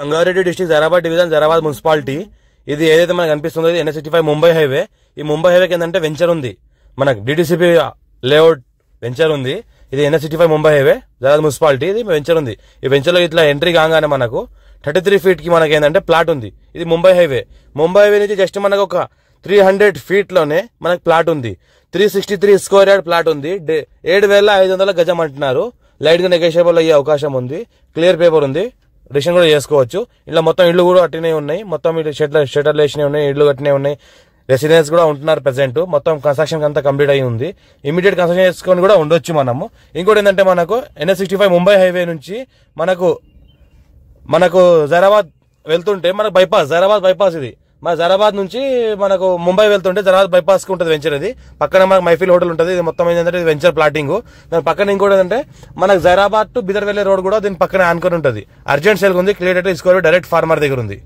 Sangareddy district Zaheerabad division Zaheerabad municipality. ఇది ఏదైతే మనకు కనిపిస్తుందో NH65 ముంబై హైవే. ఈ ముంబై హైవేకి ఏంటంటే వెంచర్ ఉంది, మనకు DTCP లేఅవుట్ వెంచర్ ఉంది. ఇది NH65 Mumbai highway Zaheerabad municipality. ఇది వెంచర్ ఉంది. ఈ వెంచర్ లో ఇట్లా ఎంట్రీ కాగానే మనకు 33 feet కి మనకి ఏంటంటే ప్లాట్ ఉంది. ఇది ముంబై హైవే. ముంబై హైవే నుంచి జస్ట్ మనకు ఒక 300 feet లోనే మనకు ప్లాట్ ఉంది. 363 square yard ప్లాట్ ఉంది. 7,500 గజం అంటున్నారు. లైట్ గా నెగోషియబుల్ అయ్యే అవకాశం ఉంది. క్లియర్ పేపర్ ఉంది, డిసిషన్ కూడా చేసుకోవచ్చు. ఇలా మొత్తం ఇళ్లు కూడా అట్టినే ఉన్నాయి, మొత్తం షెటర్లు వేసినవి ఉన్నాయి, ఇళ్లు కట్టినవి ఉన్నాయి. రెసిడెన్స్ కూడా ఉంటున్నారు ప్రెసెంట్. మొత్తం కన్స్ట్రక్షన్ అంతా కంప్లీట్ అయ్యి ఉంది. ఇమీడియట్ కన్స్ట్రక్షన్ చేసుకొని కూడా ఉండొచ్చు మనము. ఇంకోటి ఏంటంటే మనకు NH65 ముంబై హైవే నుంచి మనకు జరాబాద్ వెళ్తుంటే మనకు బైపాస్, జరాబాద్ బైపాస్ ఇది. మన జరాబాద్ నుంచి మనకు ముంబై వెళ్తుంటే జరాబాద్ బైపాస్ కి ఉంటుంది వెంచర్. ఇది పక్కన మనకు మైఫిల్ హోటల్ ఉంటుంది. ఇది మొత్తం ఏంటంటే ఇది వెంచర్ ప్లాటింగ్. దాని పక్కన ఇంకోటి ఏంటంటే మనకు జరాబాద్ టు బిదర్ వెళ్లే రోడ్ కూడా దీని పక్కన ఆనుకొని ఉంటుంది. అర్జెంట్ సేల్ ఉంది, క్లియర్ తీసుకోవాలి, డైరెక్ట్ ఫార్మర్ దగ్గర ఉంది.